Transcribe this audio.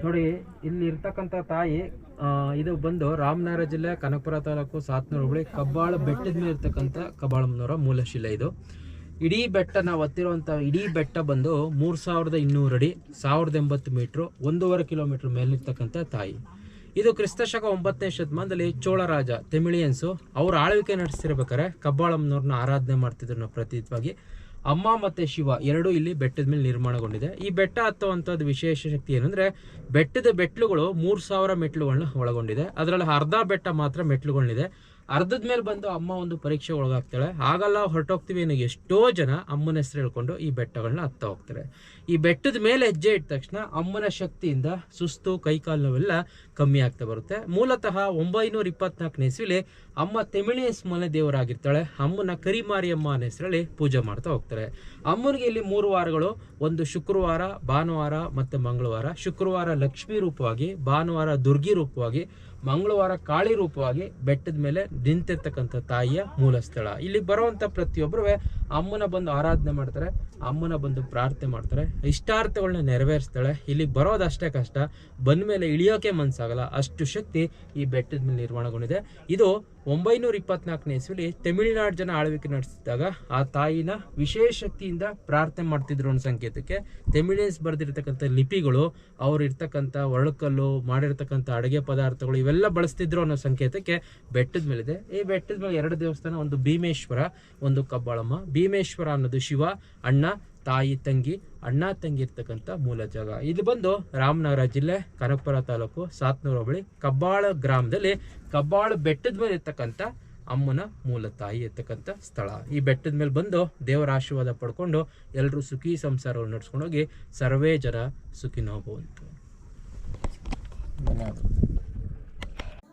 ನೋಡಿ ಇಲ್ಲಿ ಇರ್ತಕ್ಕಂಥ ತಾಯಿ ಇದು ಬಂದು ರಾಮನಗರ ಜಿಲ್ಲೆ ಕನಕಪುರ ತಾಲೂಕು ಸಾತ್ನೂರು ಹೋಬಳಿ ಕಬ್ಬಾಳ ಬೆಟ್ಟದ ಮೇಲೆ ಇರ್ತಕ್ಕಂಥ ಕಬ್ಬಾಳಮ್ಮನವರ ಮೂಲಶಿಲೆ ಇದು. ಇಡೀ ಬೆಟ್ಟ ನಾವು ಹತ್ತಿರುವಂಥ ಇಡೀ ಬೆಟ್ಟ ಬಂದು 3200 ಅಡಿ 1080 ಮೀಟ್ರು 1.5 ಕಿಲೋಮೀಟರ್ ಮೇಲಿರ್ತಕ್ಕಂಥ ತಾಯಿ. ಇದು ಕ್ರಿಸ್ತಶಕ 9ನೇ ಶತಮಾನದಲ್ಲಿ ಚೋಳರಾಜ ತೆಮಿಳಿಯನ್ಸು ಅವ್ರ ಆಳ್ವಿಕೆ ನಡೆಸ್ತಿರ್ಬೇಕಾರೆ ಕಬ್ಬಾಳಮ್ಮನವ್ರನ್ನ ಆರಾಧನೆ ಮಾಡ್ತಿದ್ರು ಪ್ರತೀತವಾಗಿ. ಅಮ್ಮ ಮತ್ತು ಶಿವ ಎರಡೂ ಇಲ್ಲಿ ಬೆಟ್ಟದ ಮೇಲೆ ನಿರ್ಮಾಣಗೊಂಡಿದೆ. ಈ ಬೆಟ್ಟ ಹತ್ತುವಂಥದ್ದು ವಿಶೇಷ ಶಕ್ತಿ ಏನಂದರೆ ಬೆಟ್ಟದ ಮೆಟ್ಲುಗಳು 3000 ಮೆಟ್ಲುಗಳನ್ನ ಒಳಗೊಂಡಿದೆ. ಅದರಲ್ಲಿ ಅರ್ಧ ಬೆಟ್ಟ ಮಾತ್ರ ಮೆಟ್ಲುಗಳಿದೆ. ಅರ್ಧದ ಮೇಲೆ ಬಂದು ಅಮ್ಮ ಒಂದು ಪರೀಕ್ಷೆ ಒಳಗಾಗ್ತಾಳೆ. ಆಗಲ್ಲ ಹೊರಟೋಗ್ತೀವಿ ಅನ್ನೋ ಎಷ್ಟೋ ಜನ ಅಮ್ಮನ ಹೆಸರು ಹೇಳ್ಕೊಂಡು ಈ ಬೆಟ್ಟಗಳನ್ನ ಹತ್ತ ಹೋಗ್ತಾರೆ. ಈ ಬೆಟ್ಟದ ಮೇಲೆ ಹೆಜ್ಜೆ ಇಟ್ಟ ತಕ್ಷಣ ಅಮ್ಮನ ಶಕ್ತಿಯಿಂದ ಸುಸ್ತು ಕೈಕಾಲು ನೋವೆಲ್ಲ ಕಮ್ಮಿ ಆಗ್ತಾ ಬರುತ್ತೆ. ಮೂಲತಃ 924ನೇ ಇಸ್ವಿಲಿ ಅಮ್ಮ ತೆಮಿಳಿಯನ್ಸ್ ಮನೆ ದೇವರಾಗಿರ್ತಾಳೆ. ಅಮ್ಮನ ಕರಿಮಾರಿಯಮ್ಮ ಅನ್ನೋ ಹೆಸರಲ್ಲಿ ಪೂಜೆ ಮಾಡ್ತಾ ಹೋಗ್ತಾರೆ. ಅಮ್ಮನಿಗೆ ಇಲ್ಲಿ 3 ವಾರಗಳು, ಒಂದು ಶುಕ್ರವಾರ, ಭಾನುವಾರ ಮತ್ತು ಮಂಗಳವಾರ. ಶುಕ್ರವಾರ ಲಕ್ಷ್ಮೀ ರೂಪವಾಗಿ, ಭಾನುವಾರ ದುರ್ಗಿ ರೂಪವಾಗಿ, ಮಂಗಳವಾರ ಕಾಳಿ ರೂಪವಾಗಿ ಬೆಟ್ಟದ ಮೇಲೆ ನಿಂತಿರ್ತಕ್ಕಂಥ ತಾಯಿಯ ಮೂಲ ಸ್ಥಳ. ಇಲ್ಲಿ ಬರುವಂಥ ಪ್ರತಿಯೊಬ್ಬರು ಅಮ್ಮನ ಬಂದು ಆರಾಧನೆ ಮಾಡ್ತಾರೆ, ಅಮ್ಮನ ಬಂದು ಪ್ರಾರ್ಥನೆ ಮಾಡ್ತಾರೆ, ಇಷ್ಟಾರ್ಥಗಳನ್ನ ನೆರವೇರಿಸ್ತಾಳೆ. ಇಲ್ಲಿ ಬರೋದಷ್ಟೇ ಕಷ್ಟ, ಬಂದ ಮೇಲೆ ಇಳಿಯೋಕೆ ಮನಸ್ಸಾಗಲ್ಲ, ಅಷ್ಟು ಶಕ್ತಿ ಈ ಬೆಟ್ಟದ ಮೇಲೆ ನಿರ್ಮಾಣಗೊಂಡಿದೆ. ಇದು 924ನೇ ಇಸ್ವಿಲಿ ತಮಿಳುನಾಡು ಜನ ಆಳ್ವಿಕೆ ನಡೆಸಿದಾಗ ಆ ತಾಯಿನ ವಿಶೇಷ ಶಕ್ತಿಯಿಂದ ಪ್ರಾರ್ಥನೆ ಮಾಡ್ತಿದ್ರು ಅನ್ನೋ ಸಂಕೇತಕ್ಕೆ ತಮಿಳಿಯನ್ಸ್ ಬರೆದಿರ್ತಕ್ಕಂಥ ಲಿಪಿಗಳು, ಅವ್ರು ಇರ್ತಕ್ಕಂಥ ಒರಳುಕಲ್ಲು, ಮಾಡಿರ್ತಕ್ಕಂಥ ಅಡುಗೆ ಪದಾರ್ಥಗಳು ಇವೆಲ್ಲ ಬಳಸ್ತಿದ್ರು ಅನ್ನೋ ಸಂಕೇತಕ್ಕೆ ಬೆಟ್ಟದ ಮೇಲಿದೆ. ಈ ಬೆಟ್ಟದ ಮೇಲೆ 2 ದೇವಸ್ಥಾನ, ಒಂದು ಭೀಮೇಶ್ವರ, ಒಂದು ಕಬ್ಬಾಳಮ್ಮ. ಭೀಮೇಶ್ವರ ಅನ್ನೋದು ಶಿವ, ಅಣ್ಣ ತಾಯಿ ತಂಗಿ, ಅಣ್ಣ ತಂಗಿ ಇರ್ತಕ್ಕಂಥ ಮೂಲ ಜಾಗ. ಇದು ಬಂದು ರಾಮನಗರ ಜಿಲ್ಲೆ ಕನಕಪುರ ತಾಲೂಕು ಸಾತ್ನೂರು ಹೋಬಳಿ ಕಬ್ಬಾಳ ಗ್ರಾಮದಲ್ಲಿ ಕಬ್ಬಾಳ ಬೆಟ್ಟದ ಮೇಲೆ ಇರ್ತಕ್ಕಂಥ ಅಮ್ಮನ ಮೂಲ ತಾಯಿ ಇರ್ತಕ್ಕಂಥ ಸ್ಥಳ. ಈ ಬೆಟ್ಟದ ಮೇಲೆ ಬಂದು ದೇವರ ಆಶೀರ್ವಾದ ಪಡ್ಕೊಂಡು ಎಲ್ಲರೂ ಸುಖಿ ಸಂಸಾರವನ್ನು ನಡೆಸ್ಕೊಂಡೋಗಿ ಸರ್ವೇ ಜನ ಸುಖಿನೋ ಭವಂತು. ಧನ್ಯವಾದ.